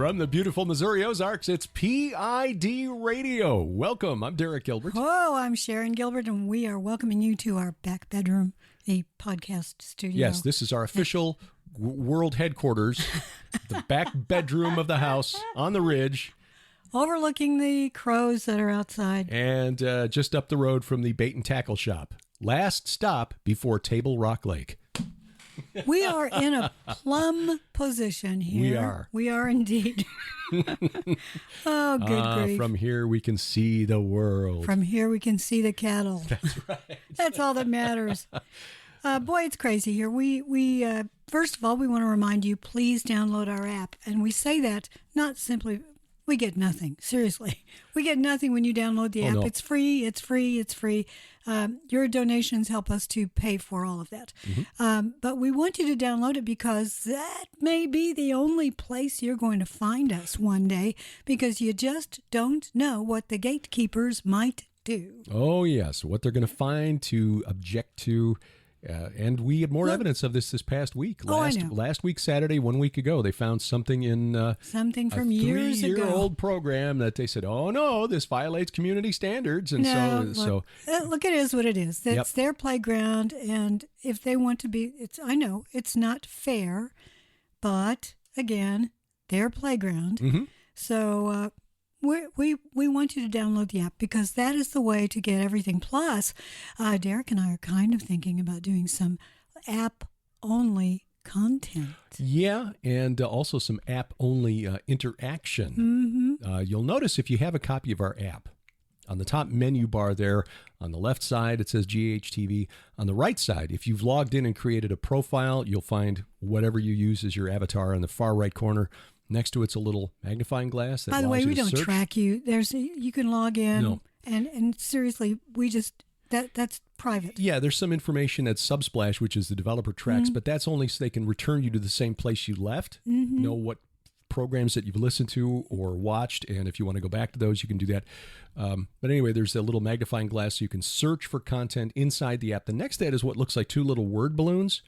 From the beautiful Missouri Ozarks, it's PID Radio. Welcome. I'm Derek Gilbert. Hello, I'm Sharon Gilbert, and we are welcoming you to our back bedroom, the podcast studio. Yes, this is our official world headquarters, the back bedroom of the house on the ridge. Overlooking the crows that are outside. And just up the road from the bait and tackle shop. Last stop before Table Rock Lake. We are in a plum position here. We are indeed. Oh, good grief. From here we can see the world. From here we can see the cattle. That's right. That's all that matters. Boy, it's crazy here. We first of all, we want to remind you, please download our app. And we say that not simply... We get nothing. Seriously. We get nothing when you download the app. No. It's free. It's free. It's free. Your donations help us to pay for all of that. Mm-hmm. But we want you to download it because that may be the only place you're going to find us one day, because you just don't know what the gatekeepers might do. Oh, yes. What they're going to find to object to. And we had more evidence of this past week. Last week, Saturday, 1 week ago, they found something in something from years ago. 3-year-old program that they said, "Oh no, this violates community standards." And look, it is what it is. It's their playground, and if they want to be, I know it's not fair, but again, their playground. Mm-hmm. So. We want you to download the app because that is the way to get everything. Plus, Derek and I are kind of thinking about doing some app-only content. Yeah, and also some app-only interaction. Mm-hmm. You'll notice if you have a copy of our app, on the top menu bar there, on the left side, it says GHTV. On the right side, if you've logged in and created a profile, you'll find whatever you use as your avatar in the far right corner. Next to it's a little magnifying glass. By the way, we don't track you. You can log in, and seriously, we just that's private. Yeah, there's some information at Subsplash, which is the developer tracks, but that's only so they can return you to the same place you left. Mm-hmm. Know what programs that you've listened to or watched, and if you want to go back to those, you can do that. But anyway, there's a little magnifying glass so you can search for content inside the app. The next to that is what looks like two little word balloons.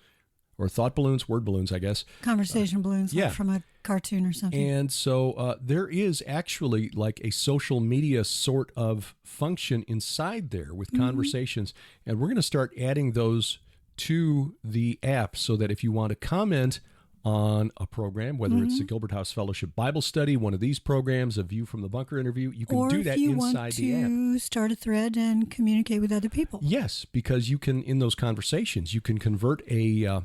Or thought balloons, word balloons, I guess. Conversation balloons, like from a cartoon or something. And so there is actually like a social media sort of function inside there with conversations. And we're going to start adding those to the app so that if you want to comment on a program, whether it's the Gilbert House Fellowship Bible Study, one of these programs, a View from the Bunker interview, you can do that inside the app. Or if you want to start a thread and communicate with other people. Yes, because you can, in those conversations, you can convert a...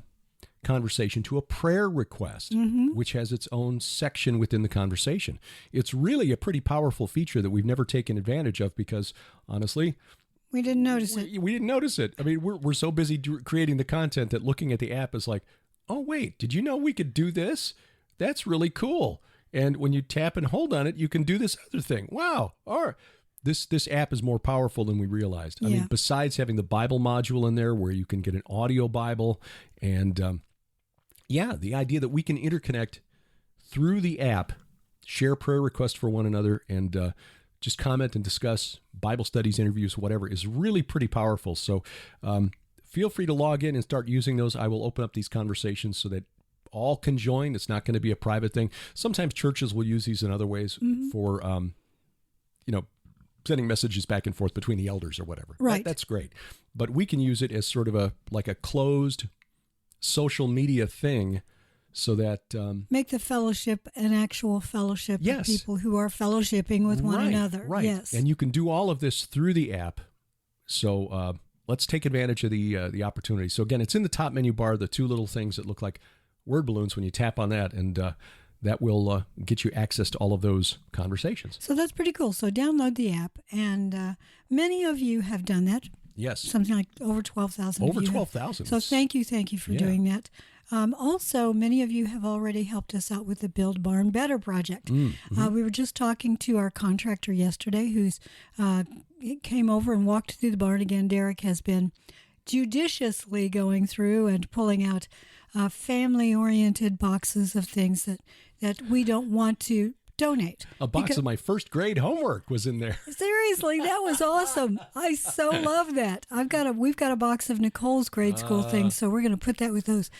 conversation to a prayer request, which has its own section within the conversation. It's really a pretty powerful feature that we've never taken advantage of because, honestly, we didn't notice it. We didn't notice it. I mean, we're so busy creating the content that looking at the app is like, oh, wait, did you know we could do this? That's really cool. And when you tap and hold on it, you can do this other thing. Wow. All right. This app is more powerful than we realized. I mean, besides having the Bible module in there where you can get an audio Bible and, the idea that we can interconnect through the app, share prayer requests for one another, and just comment and discuss Bible studies, interviews, whatever, is really pretty powerful. So feel free to log in and start using those. I will open up these conversations so that all can join. It's not going to be a private thing. Sometimes churches will use these in other ways for, sending messages back and forth between the elders or whatever. Right. That's great. But we can use it as sort of a closed social media thing so that... make the fellowship an actual fellowship of people who are fellowshipping with one another. Right. Yes. And you can do all of this through the app. So let's take advantage of the opportunity. So again, it's in the top menu bar, the two little things that look like word balloons when you tap on that, and that will get you access to all of those conversations. So that's pretty cool. So download the app, and many of you have done that. Yes. Something like over 12,000. Over 12,000. So thank you for doing that. Also, many of you have already helped us out with the Build Barn Better project. We were just talking to our contractor yesterday who's came over and walked through the barn again. Derek has been judiciously going through and pulling out family-oriented boxes of things that we don't want to donate. A box of my first grade homework was in there. Seriously, that was awesome. I so love that. We've got a box of Nicole's grade school things, so we're going to put that with those.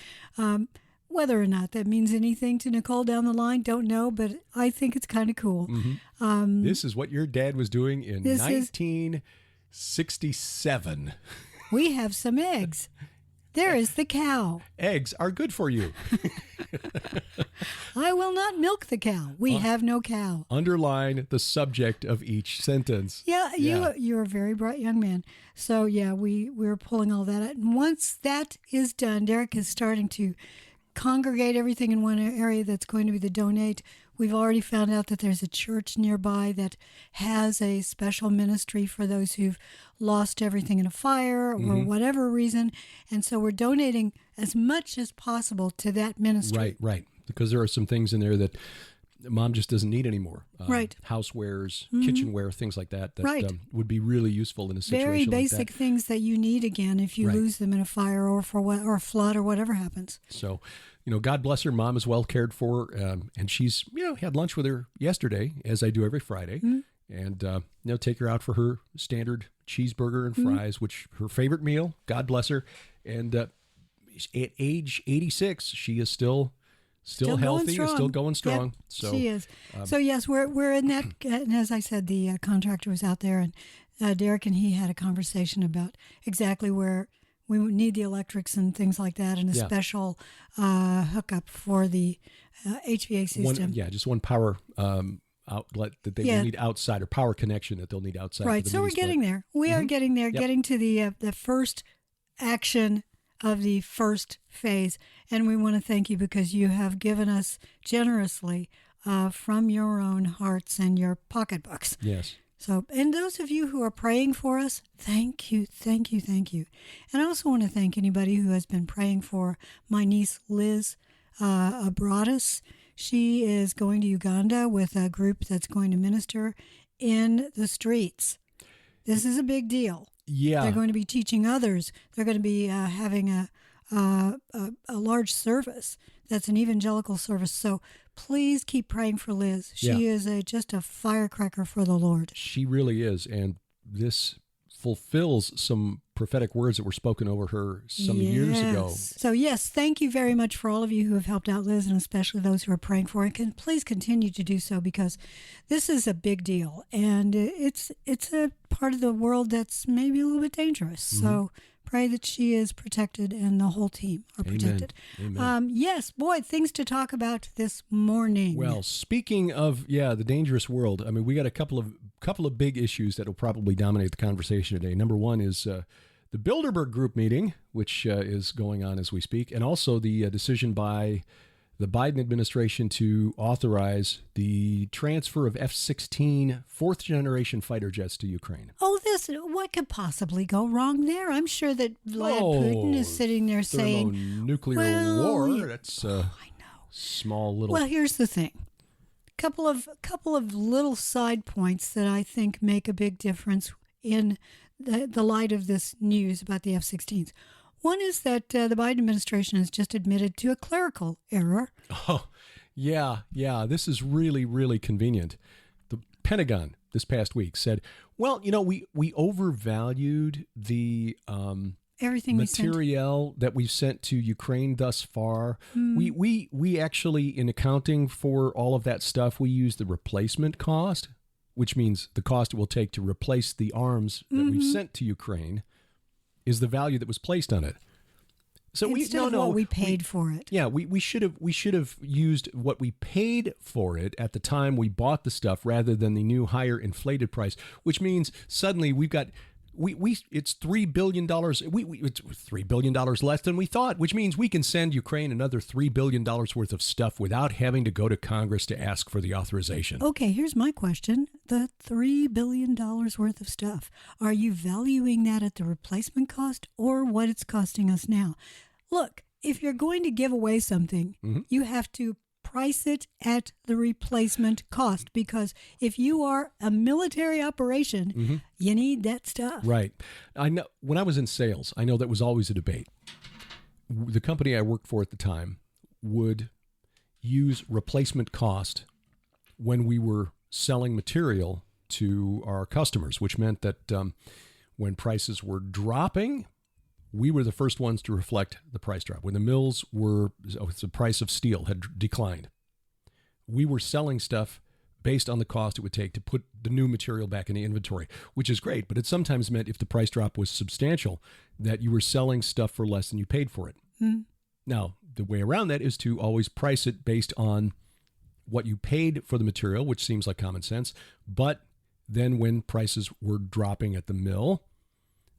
Whether or not that means anything to Nicole down the line, don't know, but I think it's kind of cool. This is what your dad was doing in 1967. We have some eggs. There is the cow. Eggs are good for you. I will not milk the cow. We have no cow. Underline the subject of each sentence. Yeah, you're a very bright young man. So, yeah, we're pulling all that out. And once that is done, Derek is starting to congregate everything in one area that's going to be the donate. We've already found out that there's a church nearby that has a special ministry for those who've lost everything in a fire or whatever reason. And so we're donating as much as possible to that ministry. Right. Because there are some things in there that Mom just doesn't need anymore. Right. Housewares, kitchenware, things like that would be really useful in a situation Very like that. basic things that you need again if you lose them in a fire or or a flood or whatever happens. So, God bless her. Mom is well cared for, and she's had lunch with her yesterday, as I do every Friday, and take her out for her standard cheeseburger and fries, which her favorite meal. God bless her, and at age 86, she is still healthy and still going strong. Yep, so she is. So yes, we're in that. And as I said, the contractor was out there, and Derek and he had a conversation about exactly where we need the electrics and things like that, and a special hookup for the HVAC system. Just one power outlet that they will need outside, or power connection that they'll need outside. Right. So we're getting there. We are getting there. Getting to the first action of the first phase. And we want to thank you because you have given us generously from your own hearts and your pocketbooks. Yes. So, and those of you who are praying for us, thank you. And I also want to thank anybody who has been praying for my niece, Liz Abradis. She is going to Uganda with a group that's going to minister in the streets. This is a big deal. Yeah. They're going to be teaching others. They're going to be having a large service that's an evangelical service. So please keep praying for Liz. She is just a firecracker for the Lord. She really is. And this fulfills some prophetic words that were spoken over her some years ago. So yes, thank you very much for all of you who have helped out Liz, and especially those who are praying for her. And please continue to do so, because this is a big deal, and it's a part of the world that's maybe a little bit dangerous. So pray that she is protected and the whole team are protected. Amen. Yes, boy, things to talk about this morning. Well, speaking of the dangerous world, I mean, we got a couple of big issues that will probably dominate the conversation today. Number one is the Bilderberg Group meeting, which is going on as we speak, and also the decision by the Biden administration to authorize the transfer of F-16 fourth-generation fighter jets to Ukraine. Oh, what could possibly go wrong there? I'm sure that Putin is sitting there saying, thermonuclear war. That's I know. Small little. Well, here's the thing. Couple of little side points that I think make a big difference in the light of this news about the F-16s. One is that the Biden administration has just admitted to a clerical error. Oh, yeah. This is really, really convenient. The Pentagon this past week said, well, we overvalued the everything material that we've sent to Ukraine thus far. We actually, in accounting for all of that stuff, we use the replacement cost, which means the cost it will take to replace the arms that we've sent to Ukraine is the value that was placed on it. So what we paid for it. Yeah, we should have used what we paid for it at the time we bought the stuff rather than the new higher inflated price, which means suddenly we've got it's $3 billion. It's $3 billion less than we thought, which means we can send Ukraine another $3 billion worth of stuff without having to go to Congress to ask for the authorization. Okay, here's my question. The $3 billion worth of stuff, are you valuing that at the replacement cost or what it's costing us now? Look, if you're going to give away something, you have to price it at the replacement cost, because if you are a military operation, you need that stuff. Right. I know when I was in sales, I know that was always a debate. The company I worked for at the time would use replacement cost when we were selling material to our customers, which meant that when prices were dropping, we were the first ones to reflect the price drop. When the mills were, the price of steel had declined, we were selling stuff based on the cost it would take to put the new material back in the inventory, which is great. But it sometimes meant if the price drop was substantial, that you were selling stuff for less than you paid for it. Now, the way around that is to always price it based on what you paid for the material, which seems like common sense. But then when prices were dropping at the mill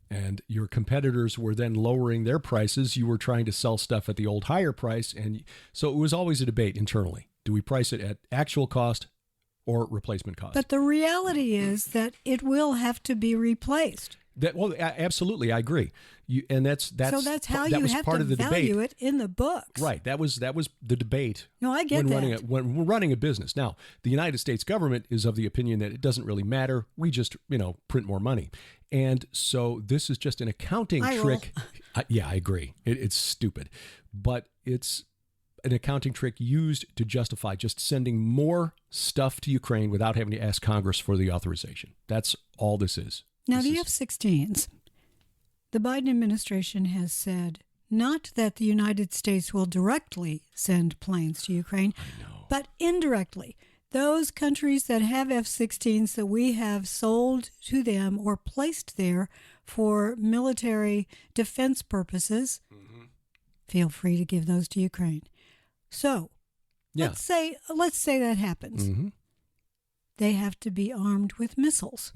and your competitors were then lowering their prices, you were trying to sell stuff at the old higher price. And so it was always a debate internally. Do we price it at actual cost or replacement cost? But the reality is that it will have to be replaced. Absolutely, I agree. That's how that you was have part to of the value debate. it in the books. Right. That was the debate. No, I get that. When we're running a business. Now, the United States government is of the opinion that it doesn't really matter. We just, print more money. And so this is just an accounting trick. I agree. It's stupid. But it's an accounting trick used to justify just sending more stuff to Ukraine without having to ask Congress for the authorization. That's all this is. Now, the F-16s, the Biden administration has said not that the United States will directly send planes to Ukraine, but indirectly. Those countries that have F-16s that we have sold to them or placed there for military defense purposes, feel free to give those to Ukraine. So, let's say that happens. They have to be armed with missiles.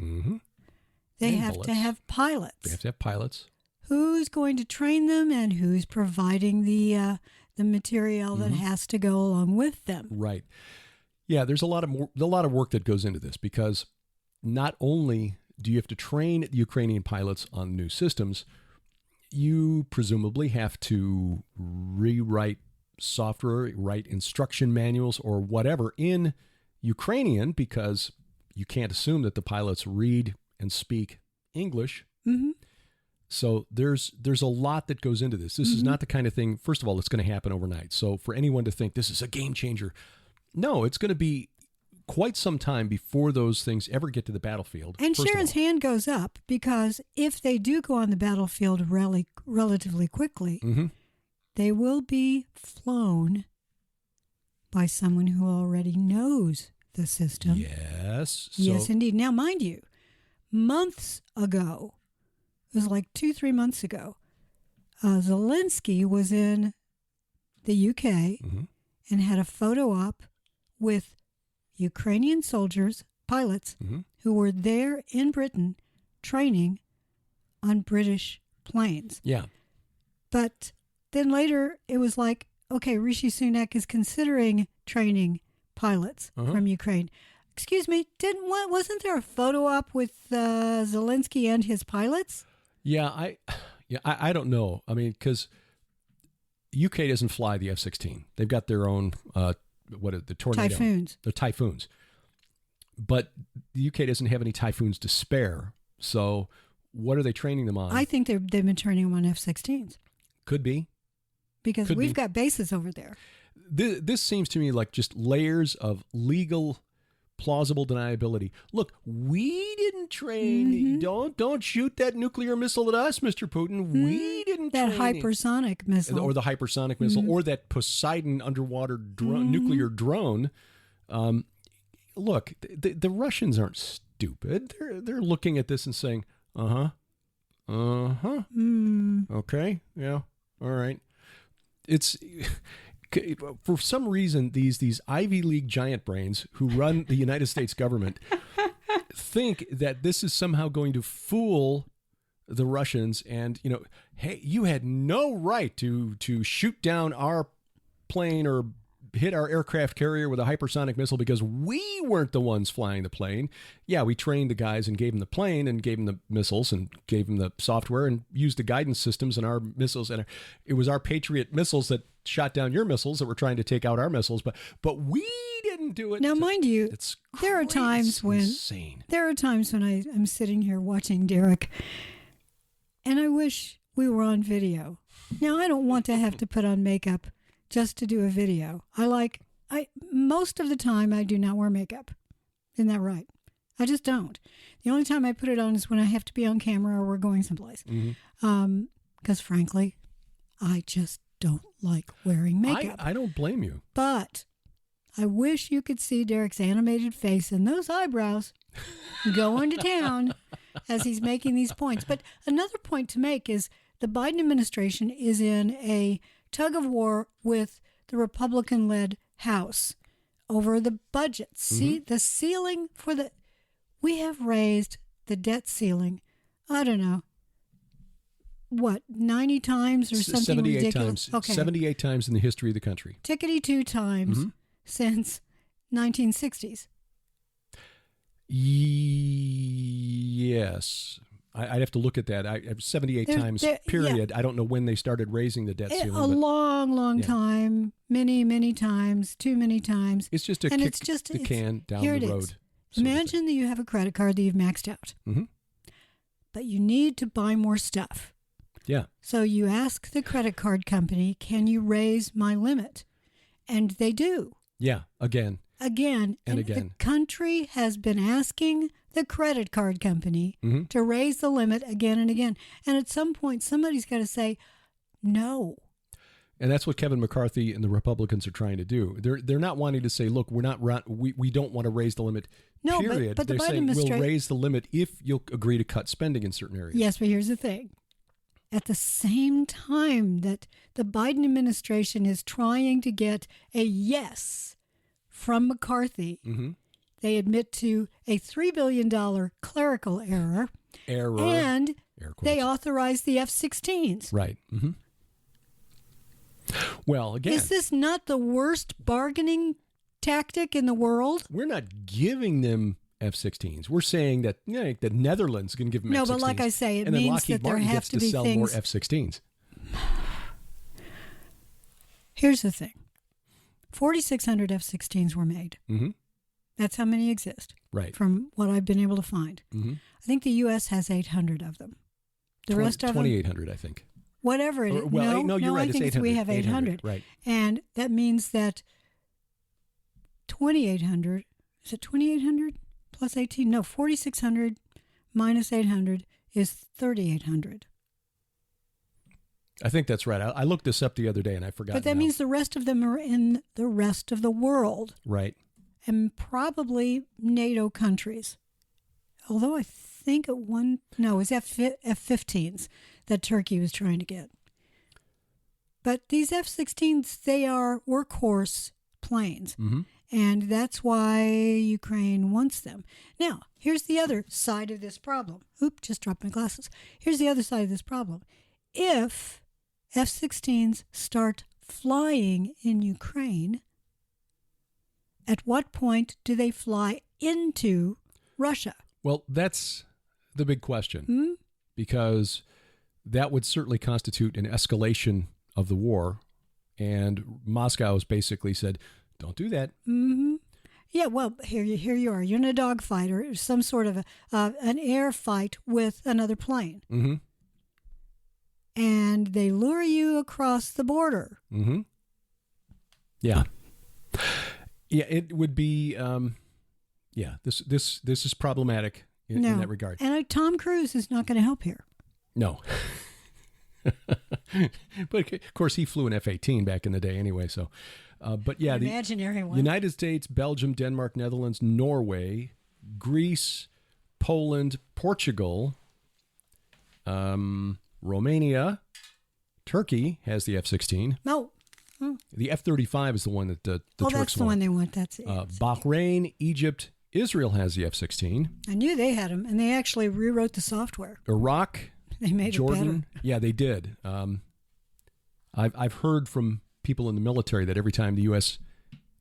They have to have pilots. They have to have pilots. Who's going to train them and who's providing the material that has to go along with them? Right. Yeah, there's a lot of work that goes into this, because not only do you have to train Ukrainian pilots on new systems, you presumably have to rewrite software, write instruction manuals or whatever in Ukrainian, because you can't assume that the pilots read and speak English. So there's a lot that goes into this. This is not the kind of thing, first of all, that's going to happen overnight. So for anyone to think this is a game changer, no, it's going to be quite some time before those things ever get to the battlefield. And Sharon's hand goes up, because if they do go on the battlefield relatively quickly, they will be flown by someone who already knows the system. Yes. Yes, indeed. Now, mind you, months ago, it was like 2-3 months ago, Zelensky was in the UK and had a photo op with Ukrainian soldiers, pilots, who were there in Britain training on British planes. Yeah. But then later it was like, okay, Rishi Sunak is considering training pilots from Ukraine. Excuse me, wasn't there a photo op with Zelensky and his pilots? Yeah, I don't know. I mean, because UK doesn't fly the F-16. They've got their own the Tornado? Typhoons. They're Typhoons. But the UK doesn't have any Typhoons to spare. So what are they training them on? I think they've been training them on F-16s. Could be. Because we've got bases over there. This seems to me like just layers of legal, plausible deniability. Look, we didn't train. Don't shoot that nuclear missile at us, Mr. Putin. We didn't train that hypersonic missile, or the hypersonic missile, or that Poseidon underwater nuclear drone. Look, the Russians aren't stupid. They're looking at this and saying, okay, yeah, all right. It's for some reason these Ivy League giant brains who run the United States government think that this is somehow going to fool the Russians, and hey, you had no right to shoot down our plane or hit our aircraft carrier with a hypersonic missile because we weren't the ones flying the plane. Yeah, we trained the guys and gave them the plane and gave them the missiles and gave them the software and used the guidance systems and our missiles. And it was our Patriot missiles that shot down your missiles that were trying to take out our missiles. But we didn't do it. Now, mind you, there are times when I'm sitting here watching Derek and I wish we were on video. Now, I don't want to have to put on makeup just to do a video. Most of the time I do not wear makeup. Isn't that right? I just don't. The only time I put it on is when I have to be on camera or we're going someplace. because frankly, I just don't like wearing makeup. I don't blame you. But I wish you could see Derek's animated face and those eyebrows going to town as he's making these points. But another point to make is the Biden administration is in a tug of war with the Republican-led House over the budget. See, the ceiling we have raised the debt ceiling, I don't know, 90 times or something 78 ridiculous? times. Okay. 78 times in the history of the country. Tickety-2 times since 1960s. Yes. I'd have to look at that. 78 times, period. Yeah. I don't know when they started raising the debt ceiling. A long time. Many times. Too many times. It's just a kick the can down the road. Imagine that you have a credit card that you've maxed out. But you need to buy more stuff. Yeah. So you ask the credit card company, can you raise my limit? And they do. Yeah. Again. And again. The country has been asking the credit card company to raise the limit again and again. And at some point, somebody's got to say no. And that's what Kevin McCarthy and the Republicans are trying to do. They're not wanting to say, look, we don't want to raise the limit, period. But the They're saying we'll raise the limit if you'll agree to cut spending in certain areas. Yes, but here's the thing. At the same time that the Biden administration is trying to get a yes from McCarthy, they admit to a $3 billion clerical error. And they authorize the F-16s. Right. Well, again. Is this not the worst bargaining tactic in the world? We're not giving them F-16s. We're saying that the Netherlands can give them F-16s. No, but like I say, it and means Lockheed that there Martin have gets to be sell things. More F-16s. Here's the thing. 4,600 F-16s were made. That's how many exist. Right. From what I've been able to find. I think the U.S. has 800 of them. The rest of them? 2,800, I think. Whatever it is. No, you're right. I think it's 800. we have 800. Right. And that means that 2,800, is it 2,800 plus 18? No, 4,600 minus 800 is 3,800. I think that's right. I looked this up the other day and I forgot. But that means the rest of them are in the rest of the world. Right. And probably NATO countries. Although I think it's F-15s that Turkey was trying to get. But these F-16s, they are workhorse planes. And that's why Ukraine wants them. Now, here's the other side of this problem. Oop, just dropped my glasses. Here's the other side of this problem. If F-16s start flying in Ukraine, at what point do they fly into Russia? Well, that's the big question. Because that would certainly constitute an escalation of the war. And Moscow has basically said, don't do that. Yeah, well, here you are. You're in a dogfight or some sort of an air fight with another plane. And they lure you across the border. Yeah. Yeah, it would be, this is problematic in that regard. And Tom Cruise is not going to help here. No. But of course, he flew an F-18 back in the day anyway. So, but yeah, the imaginary one. United States, Belgium, Denmark, Netherlands, Norway, Greece, Poland, Portugal, Romania, Turkey has the F-16. No. The F-35 is the one that the Turks that's the one they want. That's it. Bahrain, Egypt, Israel has the F-16. I knew they had them, and they actually rewrote the software. Iraq, they made Jordan, it better. Yeah, they did. I've heard from people in the military that every time the U.S.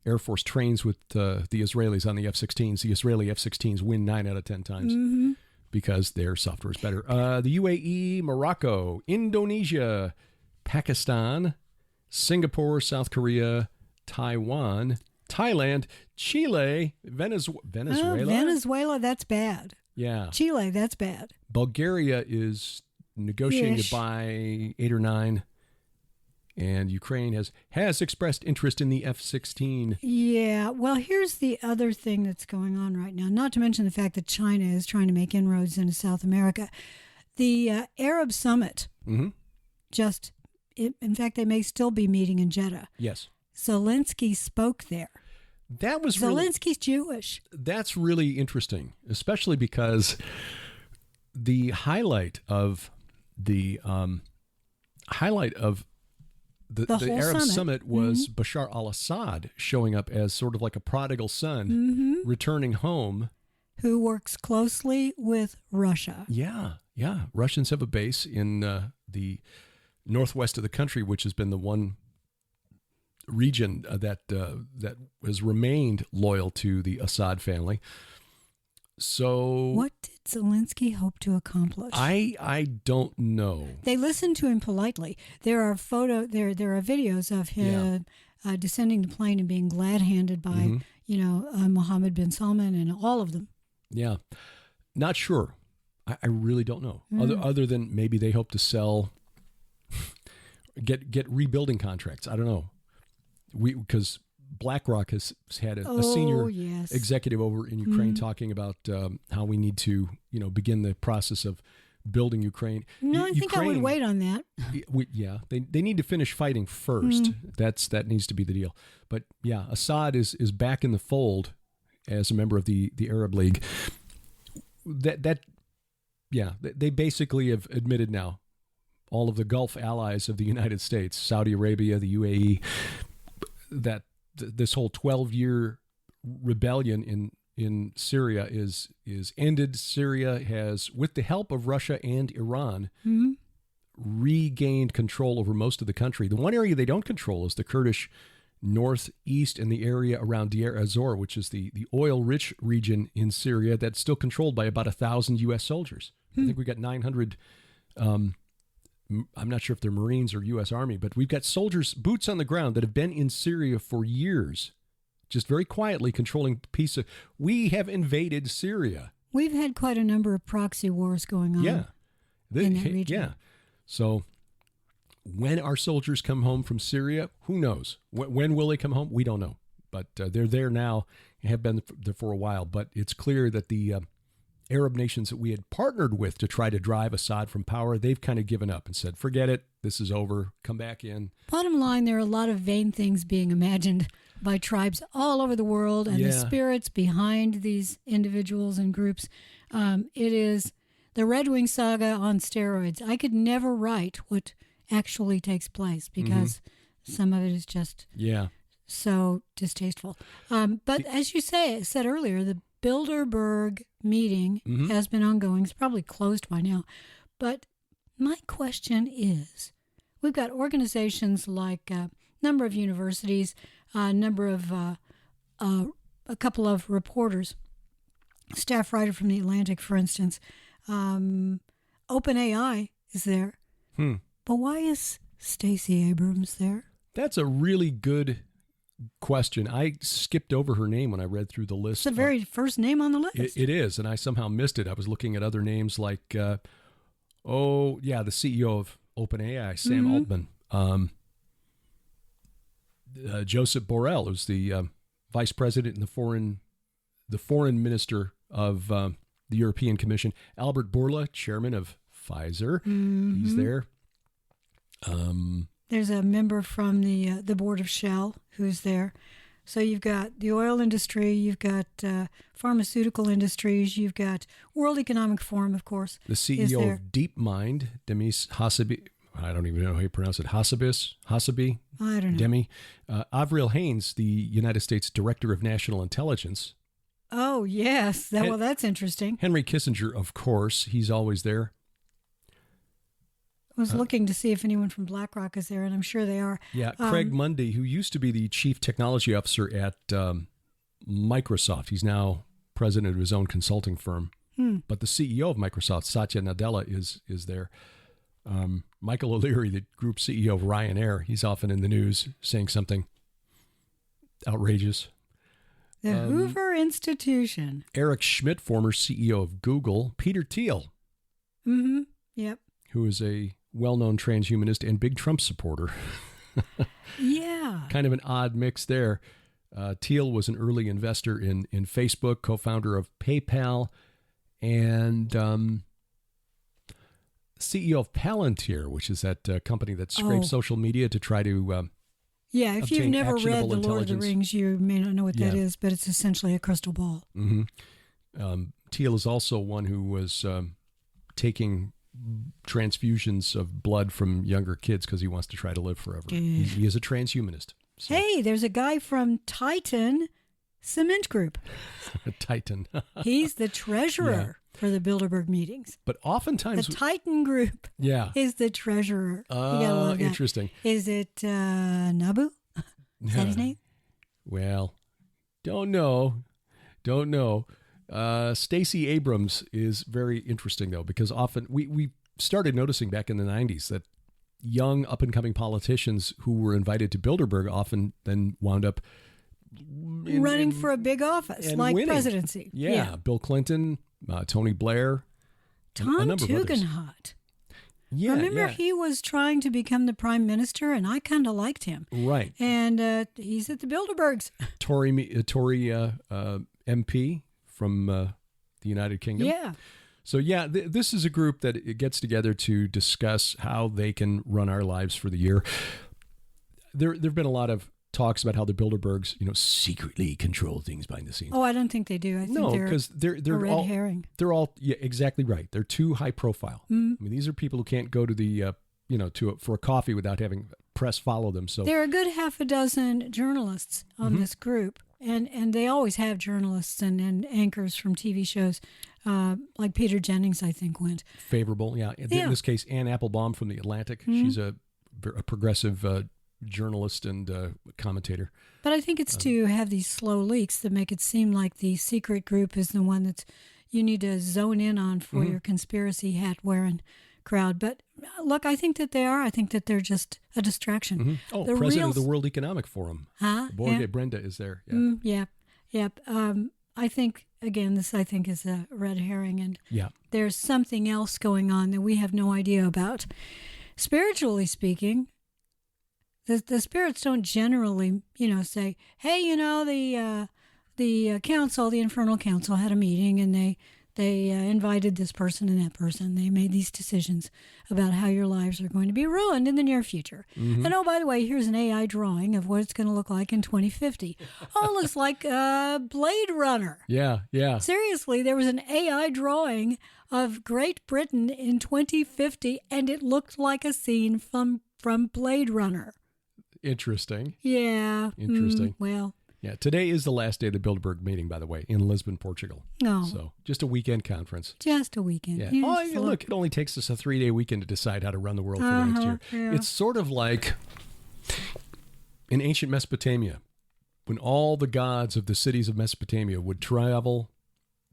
Air Force trains with the Israelis on the F-16s, the Israeli F-16s win 9 out of 10 times because their software is better. The UAE, Morocco, Indonesia, Pakistan, Singapore, South Korea, Taiwan, Thailand, Chile, Venezuela. Oh, Venezuela, that's bad. Yeah. Chile, that's bad. Bulgaria is negotiating to buy 8 or 9. And Ukraine has expressed interest in the F-16. Yeah. Well, here's the other thing that's going on right now, not to mention the fact that China is trying to make inroads into South America. The Arab Summit in fact, they may still be meeting in Jeddah. Yes. Zelensky spoke there. That was Zelensky's Jewish. That's really interesting, especially because the highlight of the Arab summit was Bashar al-Assad showing up as sort of like a prodigal son returning home. Who works closely with Russia. Yeah. Russians have a base in the northwest of the country, which has been the one region that has remained loyal to the Assad family. So what did Zelensky hope to accomplish? I don't know. They listened to him politely. There are videos of him descending the plane and being glad-handed by Mohammed bin Salman and all of them. Yeah, not sure. I really don't know. Other than maybe they hope to sell, get rebuilding contracts. I don't know. Because BlackRock has had a senior executive over in Ukraine talking about how we need to, begin the process of building Ukraine. No, I think I would wait on that. They need to finish fighting first. That needs to be the deal. But yeah, Assad is back in the fold as a member of the Arab League. They basically have admitted now, all of the Gulf allies of the United States, Saudi Arabia, the UAE, that this whole 12-year rebellion in Syria is ended. Syria has, with the help of Russia and Iran, regained control over most of the country. The one area they don't control is the Kurdish northeast and the area around Deir ez-Zor, which is the oil-rich region in Syria that's still controlled by about 1,000 U.S. soldiers. I think we got 900. I'm not sure if they're Marines or U.S. Army, but we've got soldiers, boots on the ground, that have been in Syria for years, just very quietly controlling a piece of. We have invaded Syria. We've had quite a number of proxy wars going on in that region. Yeah. So when our soldiers come home from Syria, who knows? When will they come home? We don't know. But they're there now and have been there for a while. But it's clear that the Arab nations that we had partnered with to try to drive Assad from power, they've kind of given up and said, forget it, this is over, come back in. Bottom line, there are a lot of vain things being imagined by tribes all over the world, and the spirits behind these individuals and groups. It is the Red Wing saga on steroids. I could never write what actually takes place because some of it is just so distasteful. But as you said earlier, the Bilderberg meeting has been ongoing. It's probably closed by now. But my question is, we've got organizations like a number of universities, a couple of reporters, staff writer from The Atlantic, for instance. OpenAI is there. But why is Stacey Abrams there? That's a really good question. I skipped over her name when I read through the list. It's the very first name on the list. It is, and I somehow missed it. I was looking at other names like, the CEO of OpenAI, Sam Altman. Joseph Borrell, who's the vice president and the foreign minister of the European Commission. Albert Bourla, chairman of Pfizer. He's there. There's a member from the board of Shell who's there. So you've got the oil industry, you've got pharmaceutical industries, you've got World Economic Forum, of course. The CEO of DeepMind, Demis Hassabis. I don't even know how you pronounce it. Hassabi? I don't know. Demi. Avril Haines, the United States Director of National Intelligence. Oh, yes. That's interesting. Henry Kissinger, of course. He's always there. I was looking to see if anyone from BlackRock is there, and I'm sure they are. Yeah, Craig Mundy, who used to be the chief technology officer at Microsoft. He's now president of his own consulting firm. But the CEO of Microsoft, Satya Nadella, is there. Michael O'Leary, the group CEO of Ryanair, he's often in the news saying something outrageous. The Hoover Institution. Eric Schmidt, former CEO of Google. Peter Thiel. Yep. Who is a well-known transhumanist and big Trump supporter. Yeah. Kind of an odd mix there. Thiel was an early investor in Facebook, co-founder of PayPal, and CEO of Palantir, which is that company that scrapes social media to try to if you've obtain never read actionable The Lord of the intelligence. Rings, you may not know what that is, but it's essentially a crystal ball. Teal is also one who was taking transfusions of blood from younger kids because he wants to try to live forever. He is a transhumanist. So. Hey, there's a guy from Titan Cement Group. Titan. He's the treasurer for the Bilderberg meetings. But oftentimes... The Titan Group is the treasurer. You gotta love that. Interesting. Is it Nabu? Is that his name? Well, don't know. Stacey Abrams is very interesting, though, because often we started noticing back in the 90s that young up-and-coming politicians who were invited to Bilderberg often then wound up running for a big office, like winning. presidency. Yeah, Bill Clinton, Tony Blair, Tom a number of others. Tugendhat. Yeah, Remember, he was trying to become the prime minister, and I kind of liked him. Right. And he's at the Bilderbergs. Tory MP from the United Kingdom. Yeah. So, this is a group that it gets together to discuss how they can run our lives for the year. There have been a lot of talks about how the Bilderbergs, secretly control things behind the scenes. Oh, I don't think they do. I think because they're a red all herring. They're all exactly right. They're too high profile. I mean, these are people who can't go to the for a coffee without having press follow them. So there are a good half a dozen journalists on this group, and they always have journalists and anchors from TV shows, like Peter Jennings, I think, went. Favorable, yeah. In this case, Ann Applebaum from The Atlantic. She's a progressive journalist and commentator. But I think it's to have these slow leaks that make it seem like the secret group is the one that you need to zone in on for your conspiracy hat wearing crowd. But look, I think that they are. I think that they're just a distraction. Oh, the president of the World Economic Forum. Brenda is there. Yeah. I think, again, this I think is a red herring, and yeah, there's something else going on that we have no idea about. Spiritually speaking, the spirits don't generally, say, hey, the council, the infernal council had a meeting, and they invited this person and that person. They made these decisions about how your lives are going to be ruined in the near future. And oh, by the way, here's an AI drawing of what it's going to look like in 2050. Oh, it looks like Blade Runner. Yeah. Seriously, there was an AI drawing of Great Britain in 2050, and it looked like a scene from Blade Runner. Interesting. Yeah. Interesting. Well. Yeah, today is the last day of the Bilderberg meeting, by the way, in Lisbon, Portugal. No. So just a weekend conference. Just a weekend. Yeah. Yes, Look, it only takes us a 3-day weekend to decide how to run the world for the next year. Yeah. It's sort of like in ancient Mesopotamia, when all the gods of the cities of Mesopotamia would travel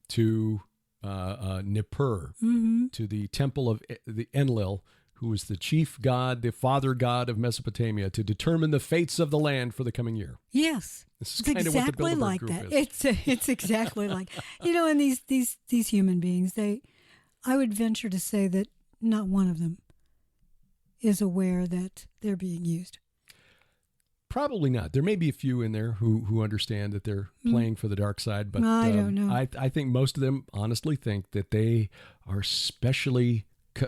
to Nippur, to the temple of the Enlil, who was the chief god, the father god of Mesopotamia, to determine the fates of the land for the coming year. Yes. This is it's kind of exactly what the Bilderberg like Group that. is. It's exactly like, and these human beings, I would venture to say that not one of them is aware that they're being used. Probably not. There may be a few in there who understand that they're playing for the dark side, but I don't know. I think most of them honestly think that they are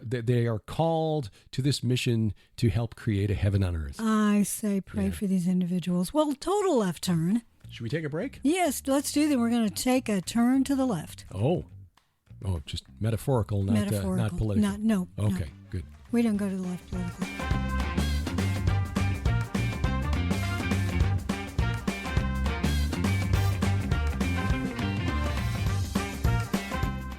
they are called to this mission to help create a heaven on earth. I say pray for these individuals. Well, total left turn. Should we take a break? Yes, let's do that. We're going to take a turn to the left. Oh, just metaphorical, not political. No. Okay, good. We don't go to the left politically.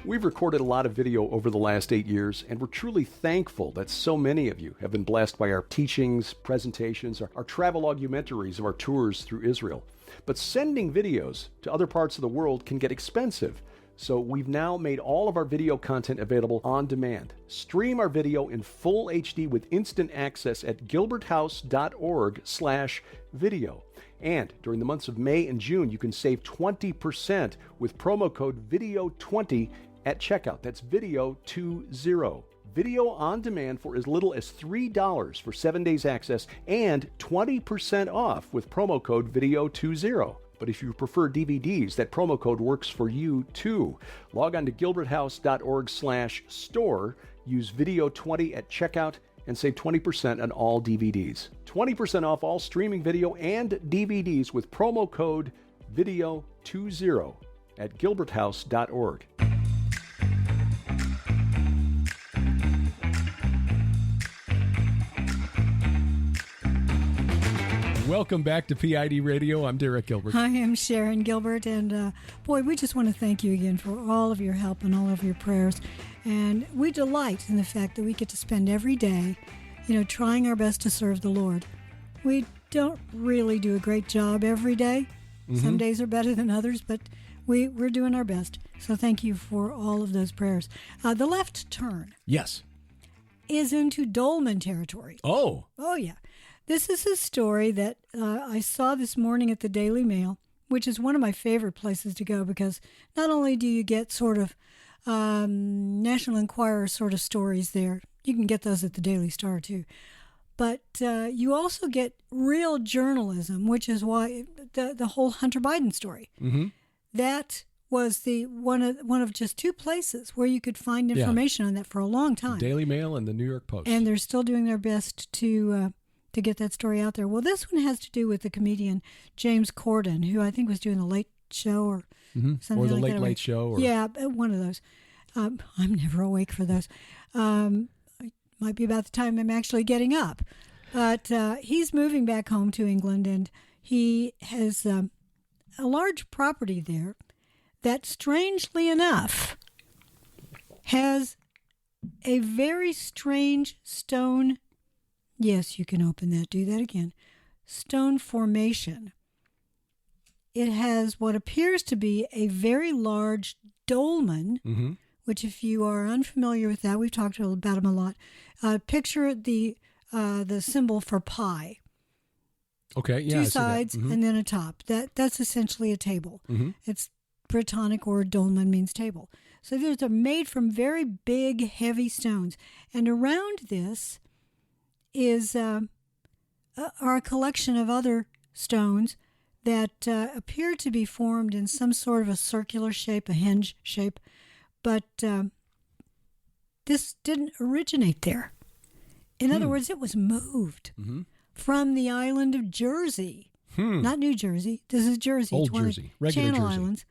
We've recorded a lot of video over the last 8 years, and we're truly thankful that so many of you have been blessed by our teachings, presentations, our travel augmentaries of our tours through Israel. But sending videos to other parts of the world can get expensive, so we've now made all of our video content available on demand. Stream our video in full HD with instant access at gilberthouse.org/video. And during the months of May and June, you can save 20% with promo code VIDEO20 at checkout. That's VIDEO20. Video on demand for as little as $3 for 7 days access and 20% off with promo code VIDEO20. But if you prefer DVDs, that promo code works for you too. Log on to gilberthouse.org/store, use video 20 at checkout, and save 20% on all DVDs. 20% off all streaming video and DVDs with promo code video20 at gilberthouse.org. Welcome back to PID Radio. I'm Derek Gilbert. I am Sharon Gilbert, and boy, we just want to thank you again for all of your help and all of your prayers. And we delight in the fact that we get to spend every day, trying our best to serve the Lord. We don't really do a great job every day. Mm-hmm. Some days are better than others, but we're doing our best. So thank you for all of those prayers. The left turn. Yes. Is into Dolman territory. Oh. Oh, yeah. This is a story that I saw this morning at the Daily Mail, which is one of my favorite places to go because not only do you get sort of National Enquirer sort of stories there, you can get those at the Daily Star too, but you also get real journalism, which is why the whole Hunter Biden story. Mm-hmm. That was the one of just two places where you could find information on that for a long time. The Daily Mail and the New York Post. And they're still doing their best to get that story out there. Well, this one has to do with the comedian James Corden, who I think was doing the Late Show or something or the like Late that. Late Show. Or... Yeah, one of those. I'm never awake for those. It might be about the time I'm actually getting up. But he's moving back home to England, and he has a large property there that, strangely enough, has a very strange stone. Yes, you can open that. Do that again. Stone formation. It has what appears to be a very large dolmen, mm-hmm. which, if you are unfamiliar with that, we've talked about them a lot. Picture the symbol for pi. Okay, yeah. Two sides mm-hmm. and then a top. That's essentially a table. Mm-hmm. It's Britannic, or dolmen means table. So they're made from very big, heavy stones, and around this is are a collection of other stones that appear to be formed in some sort of a circular shape, a hinge shape, but this didn't originate there. In other words, it was moved from the island of Jersey, not New Jersey. This is Jersey. Old Jersey, regular Channel Jersey. Islands.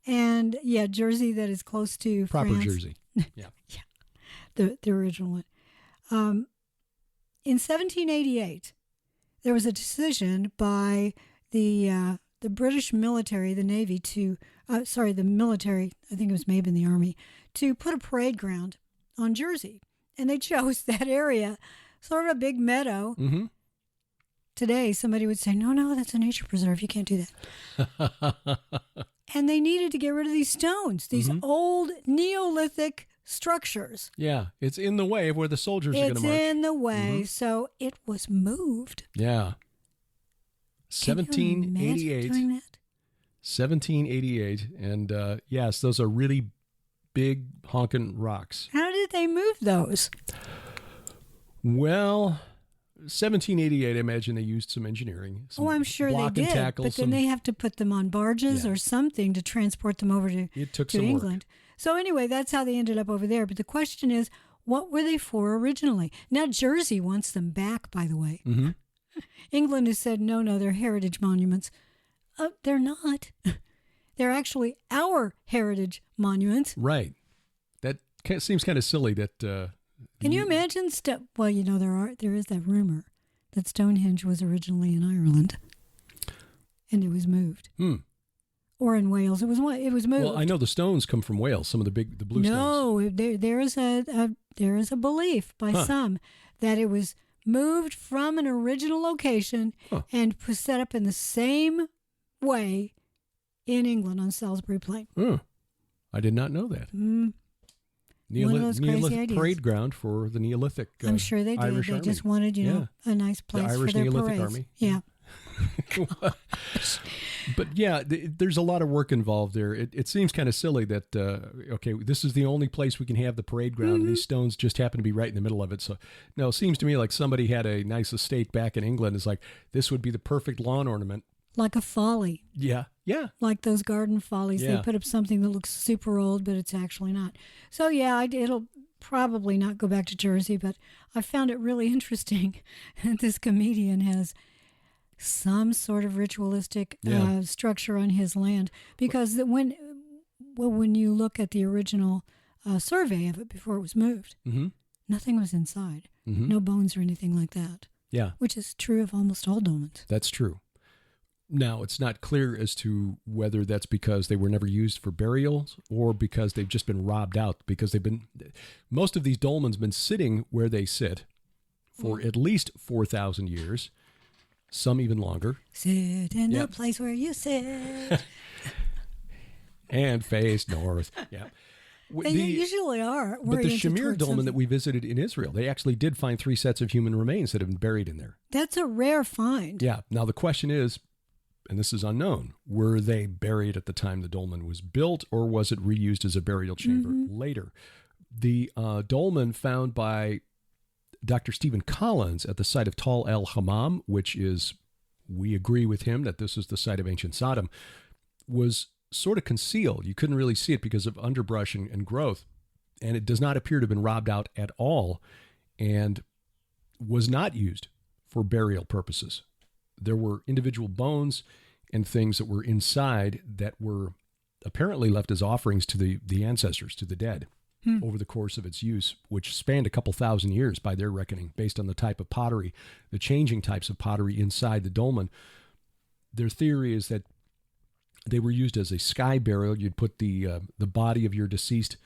And, Jersey that is close to proper France. Jersey. Yeah. The original one. In 1788, there was a decision by the British military, the Navy, the military, I think it was maybe in the Army, to put a parade ground on Jersey. And they chose that area, sort of a big meadow. Mm-hmm. Today, somebody would say, no, that's a nature preserve. You can't do that. And they needed to get rid of these stones, these old Neolithic structures. Yeah, it's in the way of where the soldiers are going to march. It's in the way, so it was moved. Yeah. 1788. Doing that? 1788, and yes, those are really big honking rocks. How did they move those? Well, 1788, I imagine they used some engineering. Some I'm sure they did, tackle, but then they have to put them on barges or something to transport them over to England. Work. So anyway, that's how they ended up over there. But the question is, what were they for originally? Now, Jersey wants them back, by the way. Mm-hmm. England has said, no, they're heritage monuments. They're not. They're actually our heritage monuments. Right. That seems kind of silly that... Can you imagine? Well, there is that rumor that Stonehenge was originally in Ireland, and it was moved. Or in Wales, it was moved. Well, I know the stones come from Wales. Some of the blue stones. No, there is a belief by some that it was moved from an original location and was set up in the same way in England on Salisbury Plain. I did not know that. One of those crazy Neolithic ideas. Parade ground for the Neolithic I'm sure they did. Irish They Army. just wanted, a nice place the Irish for their Neolithic parades. Army. Yeah. But yeah, there's a lot of work involved there. It seems kind of silly that this is the only place we can have the parade ground, and these stones just happen to be right in the middle of it. So, no, it seems to me like somebody had a nice estate back in England. It's like this would be the perfect lawn ornament. like a folly. Yeah. Yeah. Like those garden follies. Yeah. They put up something that looks super old, but it's actually not. So, yeah, it'll probably not go back to Jersey, but I found it really interesting that this comedian has some sort of ritualistic structure on his land, because when you look at the original survey of it before it was moved, nothing was inside. No bones or anything like that. Yeah. Which is true of almost all dolmens. That's true. Now, it's not clear as to whether that's because they were never used for burials or because they've just been robbed out, because most of these dolmens been sitting where they sit for at least 4,000 years, some even longer. Sit in the place where you sit. And face north. Yeah. They usually are. But the Shamir dolmen that we visited in Israel, they actually did find 3 sets of human remains that have been buried in there. That's a rare find. Yeah. Now, the question is, and this is unknown, were they buried at the time the dolmen was built, or was it reused as a burial chamber later? The dolmen found by Dr. Stephen Collins at the site of Tal el Hammam, which is, we agree with him that this is the site of ancient Sodom, was sort of concealed. You couldn't really see it because of underbrush and growth. And it does not appear to have been robbed out at all and was not used for burial purposes. There were individual bones and things that were inside that were apparently left as offerings to the ancestors, to the dead, over the course of its use, which spanned a couple thousand years by their reckoning, based on the type of pottery, the changing types of pottery inside the dolmen. Their theory is that they were used as a sky burial. You'd put the body of your deceased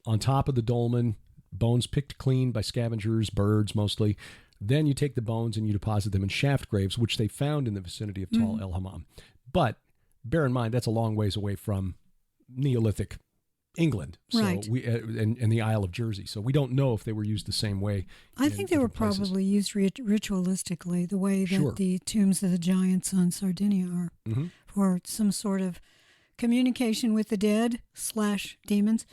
on top of the dolmen, bones picked clean by scavengers, birds mostly. Then you take the bones and you deposit them in shaft graves, which they found in the vicinity of Tal el Hammam. But bear in mind, that's a long ways away from Neolithic England, so right. And the Isle of Jersey. So we don't know if they were used the same way. I think they were probably used ritualistically, the way that the tombs of the giants on Sardinia are, for some sort of communication with the dead / demons.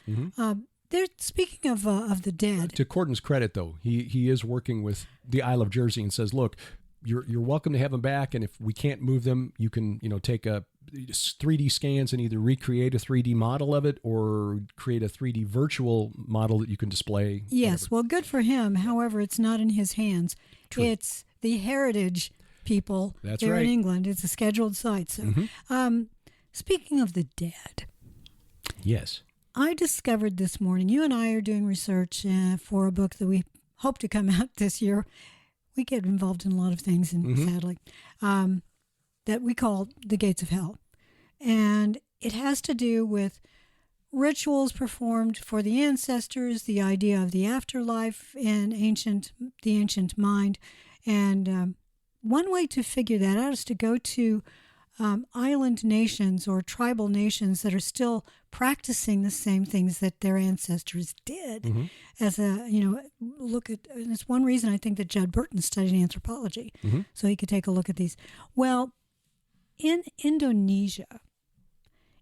They're speaking of the dead. To Corden's credit, though, he is working with the Isle of Jersey and says, look, you're welcome to have them back, and if we can't move them, you can take a 3D scans and either recreate a 3D model of it or create a 3D virtual model that you can display. Yes, well, good for him. However, it's not in his hands. True. It's the heritage people That's there right. in England. It's a scheduled site. So, speaking of the dead. Yes. I discovered this morning, you and I are doing research for a book that we hope to come out this year. We get involved in a lot of things, and sadly, that we call The Gates of Hell. And it has to do with rituals performed for the ancestors, the idea of the afterlife in the ancient mind. And one way to figure that out is to go to island nations or tribal nations that are still practicing the same things that their ancestors did. As look at, and it's one reason I think that Judd Burton studied anthropology, so he could take a look at these. Well, in Indonesia,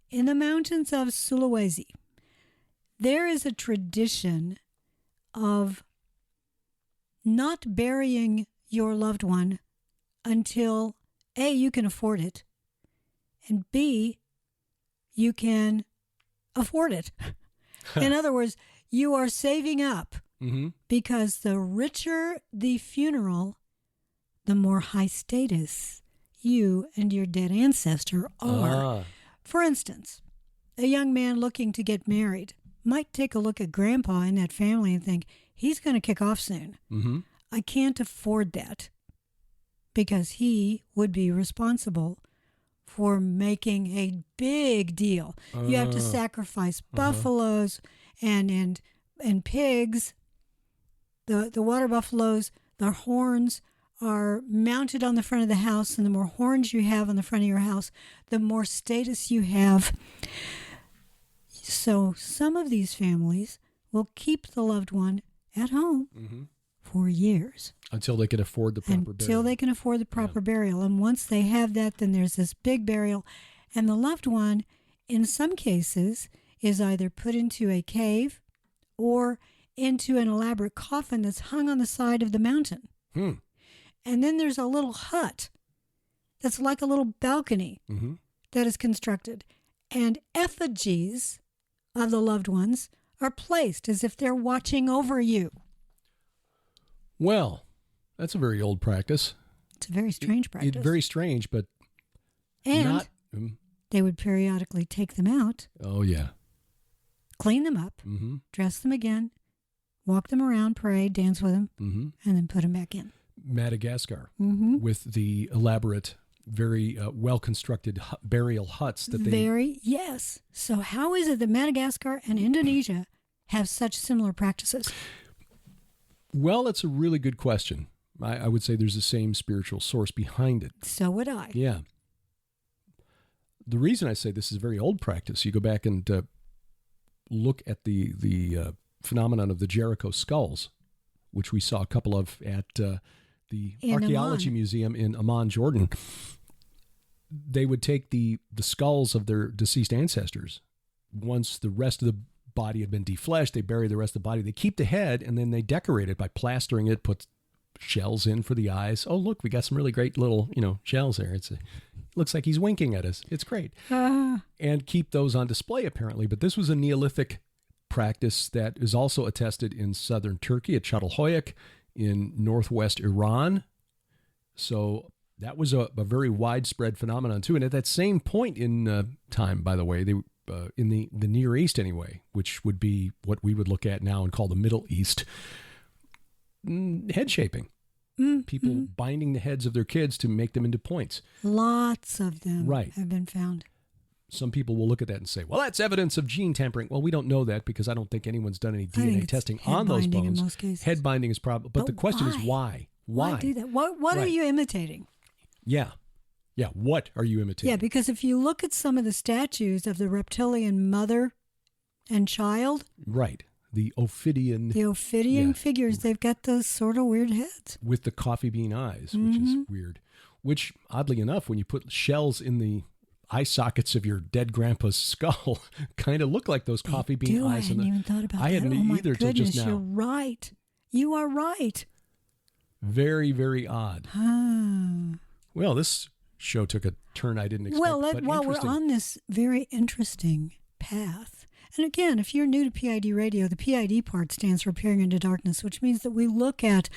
in the mountains of Sulawesi, there is a tradition of not burying your loved one until A, you can afford it, and B, you can afford it. In other words, you are saving up because the richer the funeral, the more high status you and your dead ancestor are. For instance, a young man looking to get married might take a look at grandpa in that family and think, he's going to kick off soon. I can't afford that, because he would be responsible for making a big deal. You have to sacrifice buffaloes and pigs. The water buffaloes, their horns are mounted on the front of the house, and the more horns you have on the front of your house, the more status you have. So some of these families will keep the loved one at home for years. Until they can afford the proper burial. Until they can afford the proper burial. And once they have that, then there's this big burial. And the loved one, in some cases, is either put into a cave or into an elaborate coffin that's hung on the side of the mountain. And then there's a little hut that's like a little balcony that is constructed. And effigies of the loved ones are placed as if they're watching over you. Well, that's a very old practice. It's a very strange practice. Very strange, but and not... they would periodically take them out. Oh, yeah. Clean them up, dress them again, walk them around, pray, dance with them, and then put them back in. Madagascar, with the elaborate, very well-constructed burial huts that they... Yes. So how is it that Madagascar and Indonesia have such similar practices? Well, that's a really good question. I would say there's the same spiritual source behind it. So would I. Yeah. The reason I say this is a very old practice, you go back and look at the phenomenon of the Jericho skulls, which we saw a couple of at the Archaeology Museum in Amman, Jordan. They would take the skulls of their deceased ancestors. Once the rest of the body had been defleshed, they bury the rest of the body. They keep the head, and then they decorate it by plastering it, put shells in for the eyes. Oh, look, we got some really great little, shells there. It looks like he's winking at us. It's great. And keep those on display, apparently. But this was a Neolithic practice that is also attested in southern Turkey at Çatalhöyük, in northwest Iran. So that was a very widespread phenomenon, too. And at that same point in time, by the way, they in the Near East anyway, which would be what we would look at now and call the Middle East, head shaping. People binding the heads of their kids to make them into points. Lots of them have been found. Some people will look at that and say, well, that's evidence of gene tampering. Well, we don't know that because I don't think anyone's done any DNA testing on those bones. In most cases. Head binding is probably, but the question is why? Why do that? What are you imitating? Yeah. Yeah. What are you imitating? Yeah, because if you look at some of the statues of the reptilian mother and child. Right. The Ophidian figures, they've got those sort of weird heads. With the coffee bean eyes, which is weird. Which, oddly enough, when you put shells in the eye sockets of your dead grandpa's skull, kind of look like those coffee bean eyes. I hadn't even thought about that. I hadn't either till just now. You're right. You are right. Very, very odd. Well, this show took a turn I didn't expect. Well, while we're on this very interesting path, and again, if you're new to PID radio, the PID part stands for Peering into Darkness, which means that we look at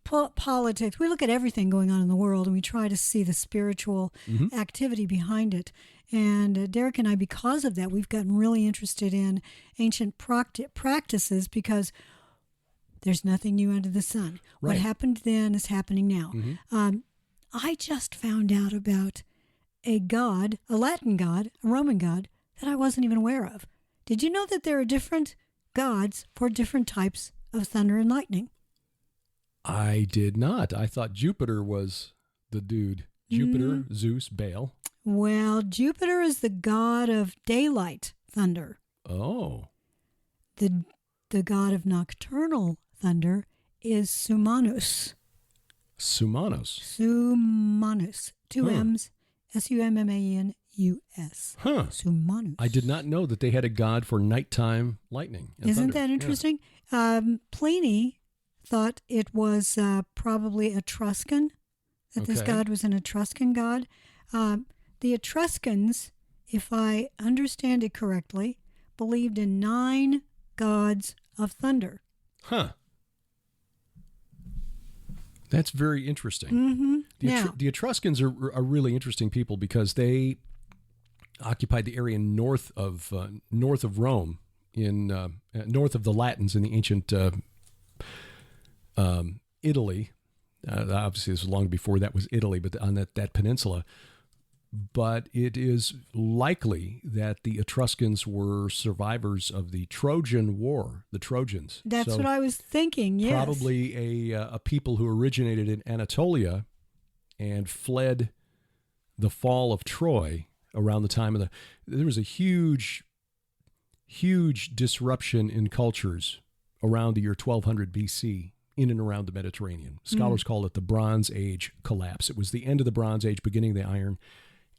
politics, we look at everything going on in the world, and we try to see the spiritual activity behind it. And Derek and I, because of that, we've gotten really interested in ancient practices because there's nothing new under the sun. Right. What happened then is happening now. I just found out about a god, a Latin god, a Roman god, that I wasn't even aware of. Did you know that there are different gods for different types of thunder and lightning? I did not. I thought Jupiter was the dude. Jupiter, Zeus, Baal. Well, Jupiter is the god of daylight thunder. Oh. The god of nocturnal thunder is Sumanus. Sumanus. Two M's. Summanus. Sumanus. I did not know that they had a god for nighttime lightning. Isn't that interesting? Yeah. Pliny thought it was probably Etruscan, that this god was an Etruscan god. The Etruscans, if I understand it correctly, believed in 9 gods of thunder. Huh. That's very interesting. The Etruscans are really interesting people because they occupied the area north of Rome, in north of the Latins in the ancient Italy. Obviously, this was long before that was Italy, but on that peninsula. But it is likely that the Etruscans were survivors of the Trojan War, the Trojans. That's what I was thinking, yes. Probably a people who originated in Anatolia and fled the fall of Troy around the time of there was a huge disruption in cultures around the year 1200 BC in and around the Mediterranean. Scholars call it the Bronze Age collapse. It was the end of the Bronze Age, beginning of the Iron.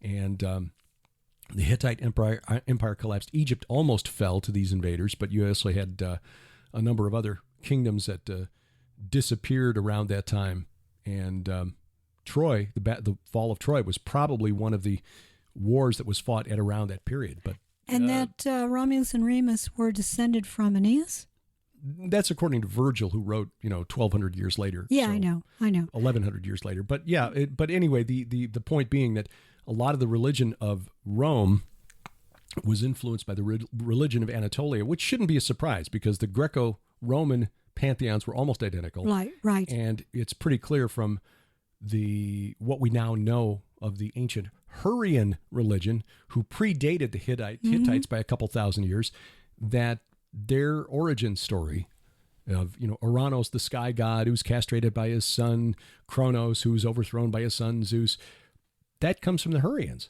And the Hittite Empire collapsed. Egypt almost fell to these invaders, but you also had a number of other kingdoms that disappeared around that time and Troy, the fall of Troy, was probably one of the wars that was fought at around that period. But that Romulus and Remus were descended from Aeneas? That's according to Virgil, who wrote, 1,200 years later. Yeah, so I know. 1,100 years later. But yeah, but anyway, the point being that a lot of the religion of Rome was influenced by the religion of Anatolia, which shouldn't be a surprise because the Greco-Roman pantheons were almost identical. Right. And it's pretty clear from what we now know of the ancient Hurrian religion, who predated the Hittites by a couple thousand years, that their origin story of, Uranus, the sky god, who's castrated by his son Kronos, who's overthrown by his son Zeus, that comes from the Hurrians.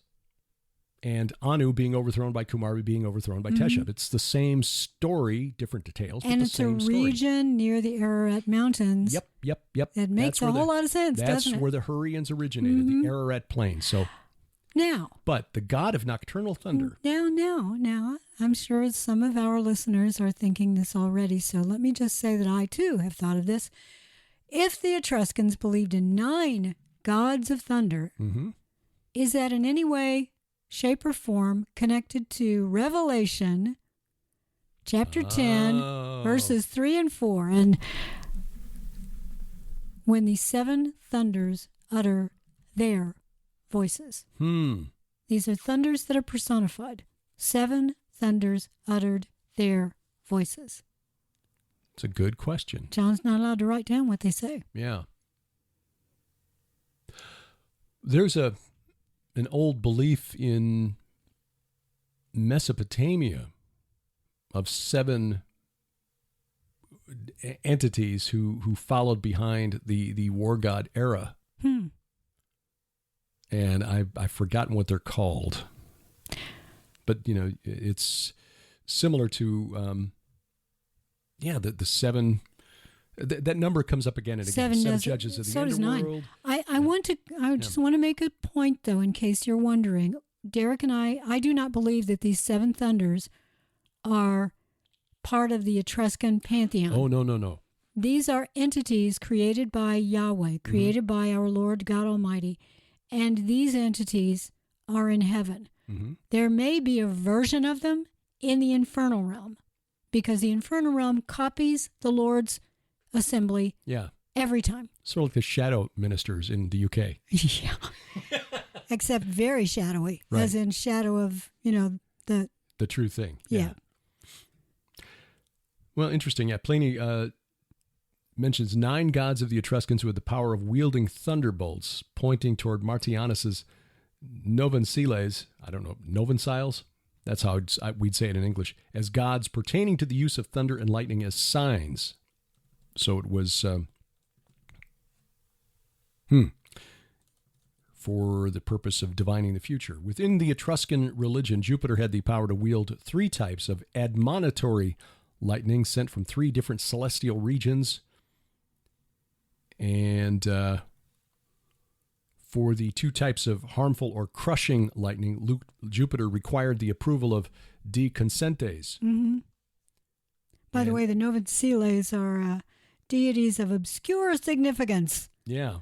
And Anu being overthrown by Kumarbi, being overthrown by Teshub. It's the same story, different details, and but it's the same a story. region near the Ararat Mountains. Yep. That makes a whole lot of sense, doesn't it? That's where the Hurrians originated, the Ararat Plain. So, but the god of nocturnal thunder. Now, I'm sure some of our listeners are thinking this already, so let me just say that I, too, have thought of this. If the Etruscans believed in 9 gods of thunder, is that in any way, shape, or form connected to Revelation chapter 10, verses 3 and 4? And when the 7 thunders utter their voices. These are thunders that are personified. 7 thunders uttered their voices. It's a good question. John's not allowed to write down what they say. Yeah. There's an old belief in Mesopotamia of 7 entities who followed behind the war god Era. And I've forgotten what they're called. But, it's similar to, the 7... That number comes up again and again. 7 judges of the underworld. I just want to make a point, though, in case you're wondering. Derek and I do not believe that these 7 thunders are part of the Etruscan pantheon. Oh, no. These are entities created by Yahweh, created by our Lord God Almighty, and these entities are in heaven. There may be a version of them in the infernal realm, because the infernal realm copies the Lord's assembly every time. Sort of like the shadow ministers in the UK. Yeah. Except very shadowy, as in shadow of, the true thing. Yeah. Well, interesting. Yeah, Pliny mentions 9 gods of the Etruscans who had the power of wielding thunderbolts, pointing toward Martianus's Novenciles. I don't know, Novenciles? That's how we'd say it in English, as gods pertaining to the use of thunder and lightning as signs. So it was for the purpose of divining the future. Within the Etruscan religion, Jupiter had the power to wield 3 types of admonitory lightning sent from 3 different celestial regions. And for the 2 types of harmful or crushing lightning, Jupiter required the approval of de consentes. By the way, the Novenciles are deities of obscure significance. Yeah.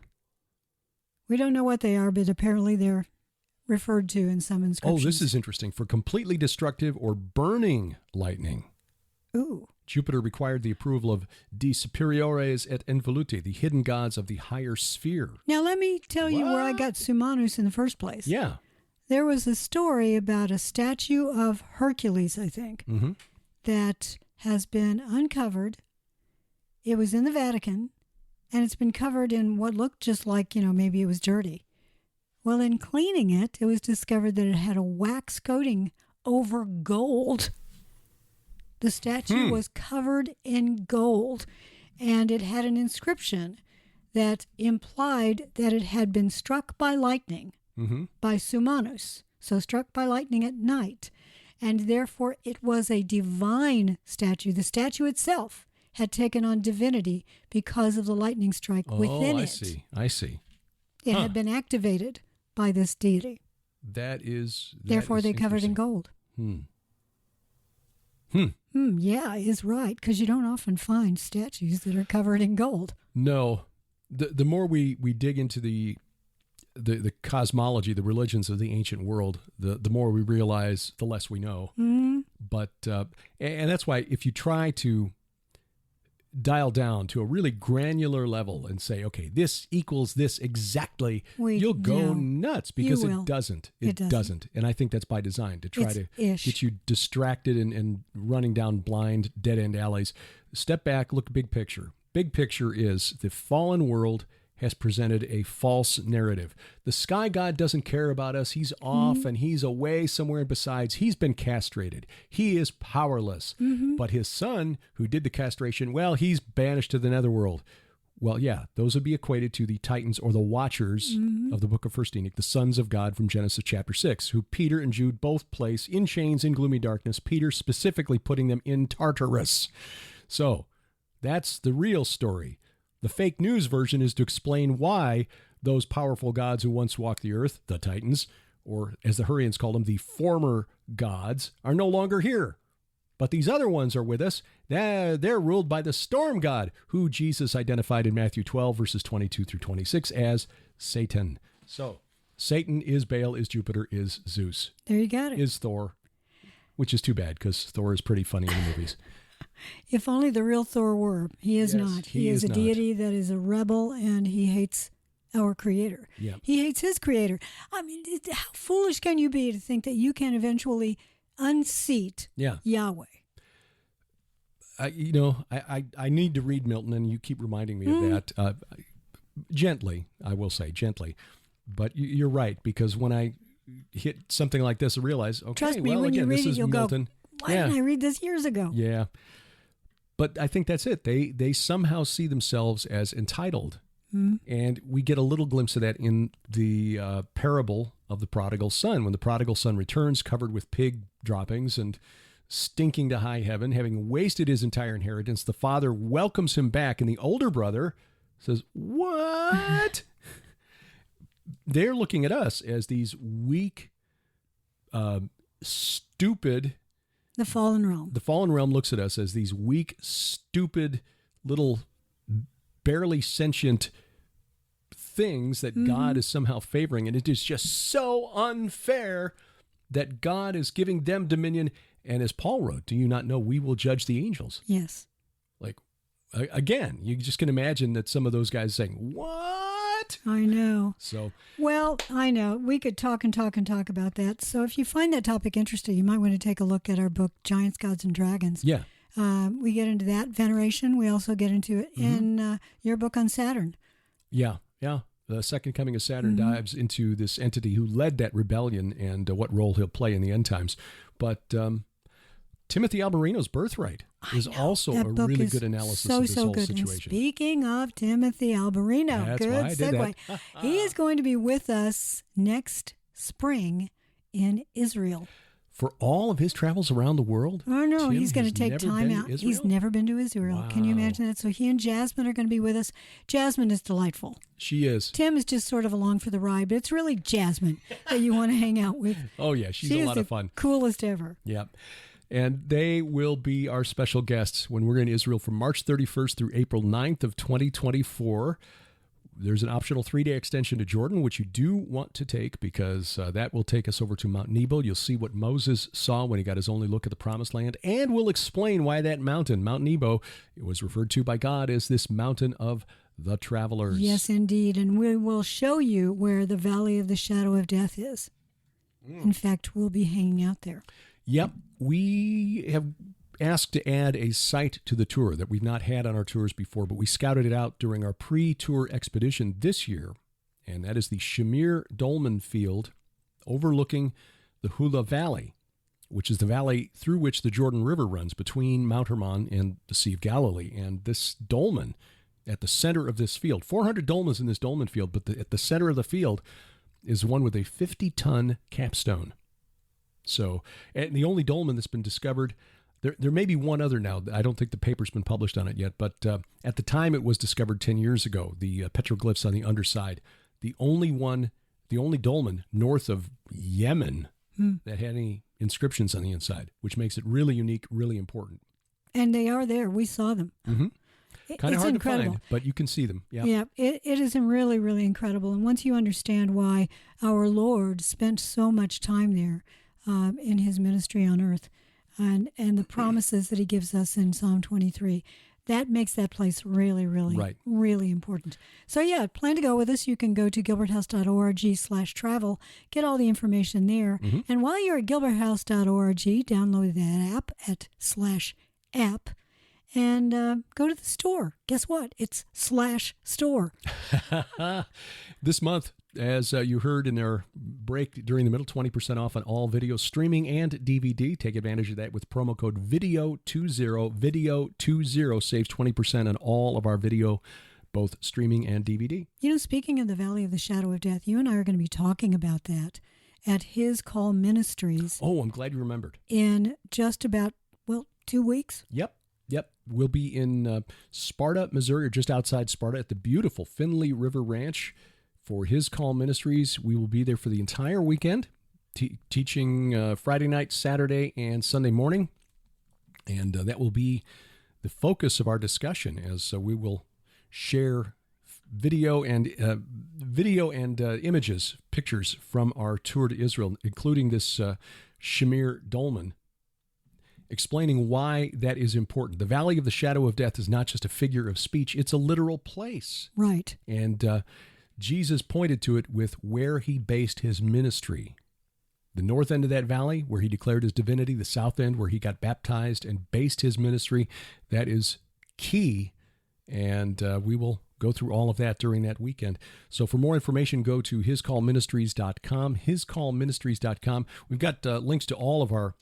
We don't know what they are, but apparently they're referred to in some inscriptions. Oh, this is interesting. For completely destructive or burning lightning, Jupiter required the approval of de superiores et involuti, the hidden gods of the higher sphere. Now, let me tell you where I got Sumanus in the first place. Yeah. There was a story about a statue of Hercules, I think, that has been uncovered. It was in the Vatican, and it's been covered in what looked just like, maybe it was dirty. Well, in cleaning it, it was discovered that it had a wax coating over gold. The statue was covered in gold, and it had an inscription that implied that it had been struck by lightning by Sumanus, so struck by lightning at night, and therefore it was a divine statue. The statue itself had taken on divinity because of the lightning strike within it. I see. It had been activated by this deity. Therefore, they covered in gold. Yeah, is right, because you don't often find statues that are covered in gold. No. The more we dig into the the cosmology, the religions of the ancient world, the more we realize, the less we know. But and that's why if you try to dial down to a really granular level and say, okay, this equals this exactly, you'll go nuts because it doesn't. It doesn't. And I think that's by design, to try to get you distracted and running down blind, dead-end alleys. Step back, look big picture. Big picture is the fallen world has presented a false narrative. The sky god doesn't care about us. He's off and he's away somewhere. Besides, he's been castrated. He is powerless. But his son, who did the castration, well, he's banished to the netherworld. Well, yeah, those would be equated to the Titans or the Watchers of the book of 1 Enoch, the sons of God from Genesis chapter 6, who Peter and Jude both place in chains in gloomy darkness, Peter specifically putting them in Tartarus. So that's the real story. The fake news version is to explain why those powerful gods who once walked the earth, the Titans, or as the Hurrians called them, the former gods, are no longer here. But these other ones are with us. They're ruled by the storm god, who Jesus identified in Matthew 12, verses 22 through 26 as Satan. So Satan is Baal, is Jupiter, is Zeus. There you got it. Is Thor, which is too bad because Thor is pretty funny in the movies. If only the real Thor were. He is not. He is a deity that is a rebel, and he hates our creator. Yeah. He hates his creator. I mean, how foolish can you be to think that you can eventually unseat Yahweh? I need to read Milton, and you keep reminding me of that. Gently, I will say, gently. But you're right, because when I hit something like this, I realize, okay, trust me, when you read it, you'll Milton. Go, why didn't I read this years ago? Yeah. But I think that's it. They somehow see themselves as entitled. And we get a little glimpse of that in the parable of the prodigal son. When the prodigal son returns covered with pig droppings and stinking to high heaven, having wasted his entire inheritance, the father welcomes him back, and the older brother says, what? They're looking at us as these weak, stupid... The fallen realm. The fallen realm looks at us as these weak, stupid, little, barely sentient things that God is somehow favoring. And it is just so unfair that God is giving them dominion. And as Paul wrote, do you not know we will judge the angels? Yes. Like, again, you just can imagine that some of those guys saying, what? I know. So, well, I know. We could talk and talk and talk about that. So if you find that topic interesting, you might want to take a look at our book, Giants, Gods, and Dragons. Yeah. We get into that veneration. We also get into it in your book on Saturn. Yeah. The second coming of Saturn dives into this entity who led that rebellion and what role he'll play in the end times. But Timothy Alberino's Birthright is also a really good analysis of this whole good. situation. And speaking of Timothy Alberino, that's good why I did segue. that. He is going to be with us next spring in Israel. For all of his travels around the world? Oh, no, Tim he's going to take time out. He's never been to Israel. Wow. Can you imagine that? So he and Jasmine are going to be with us. Jasmine is delightful. She is. Tim is just sort of along for the ride, but it's really Jasmine that you want to hang out with. Oh, yeah, she's a lot of fun. Coolest ever. Yeah. And they will be our special guests when we're in Israel from March 31st through April 9th of 2024. There's an optional 3-day extension to Jordan, which you do want to take because that will take us over to Mount Nebo. You'll see what Moses saw when he got his only look at the Promised Land, and we'll explain why that mountain, Mount Nebo, it was referred to by God as this mountain of the travelers. Yes, indeed. And we will show you where the Valley of the Shadow of Death is. In fact, we'll be hanging out there. Yep. We have asked to add a site to the tour that we've not had on our tours before, but we scouted it out during our pre-tour expedition this year, and that is the Shamir Dolman Field overlooking the Hula Valley, which is the valley through which the Jordan River runs between Mount Hermon and the Sea of Galilee. And this dolmen at the center of this field, 400 dolmens in this dolmen field, but at the center of the field is one with a 50-ton capstone. So, and the only dolmen that's been discovered, there may be one other now. I don't think the paper's been published on it yet, but at the time it was discovered 10 years ago, the petroglyphs on the underside, the only dolmen north of Yemen that had any inscriptions on the inside, which makes it really unique, really important. And they are there. We saw them. Mm-hmm. Kind of It's hard incredible. to find, but you can see them. Yeah. Yeah, it is really, really incredible. And once you understand why our Lord spent so much time there in his ministry on earth and the promises that he gives us in Psalm 23, that makes that place really, really, really important. So, yeah, plan to go with us. You can go to gilberthouse.org/travel, get all the information there. Mm-hmm. And while you're at gilberthouse.org, download that app at /app and go to the store. Guess what? It's /store. This month, as you heard in our break during the middle, 20% off on all video streaming and DVD. Take advantage of that with promo code VIDEO20. VIDEO20 saves 20% on all of our video, both streaming and DVD. You know, speaking of the Valley of the Shadow of Death, you and I are going to be talking about that at His Call Ministries. Oh, I'm glad you remembered. In just about, 2 weeks. Yep. We'll be in Sparta, Missouri, or just outside Sparta at the beautiful Finley River Ranch. For His Call Ministries, we will be there for the entire weekend, teaching Friday night, Saturday, and Sunday morning. And that will be the focus of our discussion, as we will share video and images, pictures from our tour to Israel, including this Shamir Dolman, explaining why that is important. The Valley of the Shadow of Death is not just a figure of speech, it's a literal place. Right. And Jesus pointed to it with where he based his ministry. The north end of that valley, where he declared his divinity, the south end, where he got baptized and based his ministry. That is key, and we will go through all of that during that weekend. So for more information, go to hiscallministries.com, hiscallministries.com. We've got links to all of our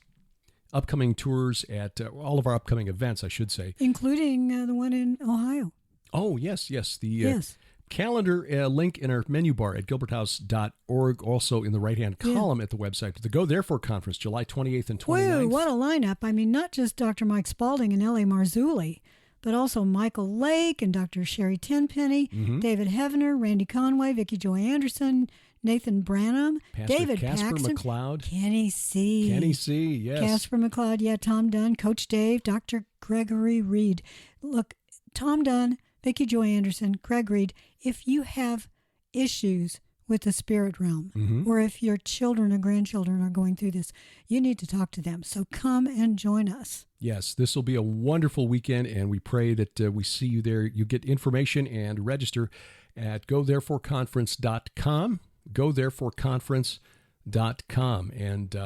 upcoming tours at all of our upcoming events, I should say. Including the one in Ohio. Oh, yes. The yes. Calendar link in our menu bar at gilberthouse.org, also in the right-hand column at the website. The Go Therefore Conference, July 28th and 29th. Whoa, what a lineup. I mean, not just Dr. Mike Spalding and L.A. Marzulli, but also Michael Lake and Dr. Sherry Tenpenny, David Heavener, Randy Conway, Vicki Joy Anderson, Nathan Branham, Pastor David Casper Paxton, McLeod. Kenny C. Yes. Casper McLeod, Tom Dunn, Coach Dave, Dr. Gregory Reed. Look, Tom Dunn, Vicki Joy Anderson, Greg Reed, if you have issues with the spirit realm, or if your children or grandchildren are going through this, you need to talk to them. So come and join us. Yes, this will be a wonderful weekend, and we pray that we see you there. You get information and register at GoThereforeConference.com, GoThereforeConference.com. And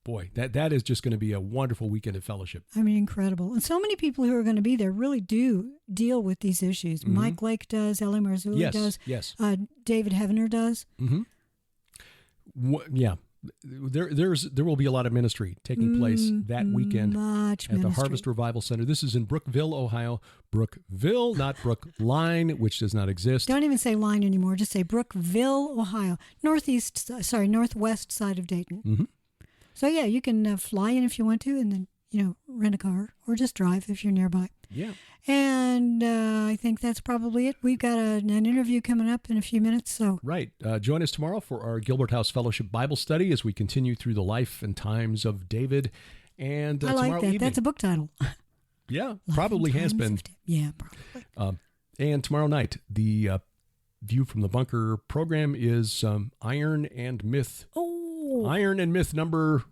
boy, that is just going to be a wonderful weekend of fellowship. I mean, incredible. And so many people who are going to be there really do deal with these issues. Mike Lake does, Ellie Marzulli does. Yes. David Heavener does. Yeah. There will be a lot of ministry taking place that weekend at the Harvest Revival Center. This is in Brookville, Ohio. Brookville, not Brookline, which does not exist. Don't even say line anymore. Just say Brookville, Ohio. Northwest side of Dayton. So, yeah, you can fly in if you want to, and then, rent a car or just drive if you're nearby. Yeah. And I think that's probably it. We've got an interview coming up in a few minutes. So Right. Join us tomorrow for our Gilbert House Fellowship Bible study as we continue through the life and times of David. And I like tomorrow that. evening, That's a book title. Yeah, probably has been. Yeah, probably. And tomorrow night, the View from the Bunker program is Iron and Myth. Oh. Iron and Myth number,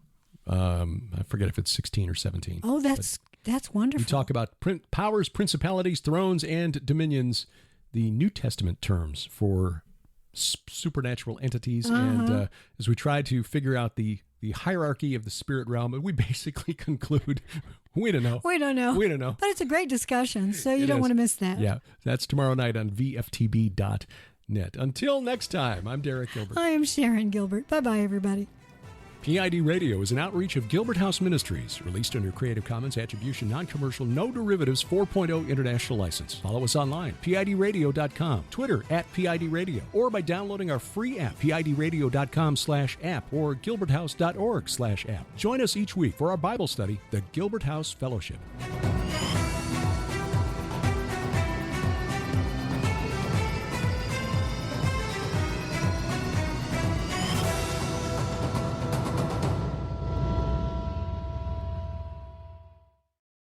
I forget if it's 16 or 17. Oh, that's wonderful. We talk about powers, principalities, thrones, and dominions, the New Testament terms for supernatural entities. And as we try to figure out the hierarchy of the spirit realm, we basically conclude, we don't know. We don't know. But it's a great discussion, so you don't want to miss that. Yeah, that's tomorrow night on VFTB.net. Until next time, I'm Derek Gilbert. I am Sharon Gilbert. Bye-bye, everybody. PID Radio is an outreach of Gilbert House Ministries, released under Creative Commons Attribution, Non-Commercial, No Derivatives 4.0 International License. Follow us online, PIDradio.com, Twitter @PIDradio, or by downloading our free app, PIDradio.com/app or GilbertHouse.org/app. Join us each week for our Bible study, the Gilbert House Fellowship.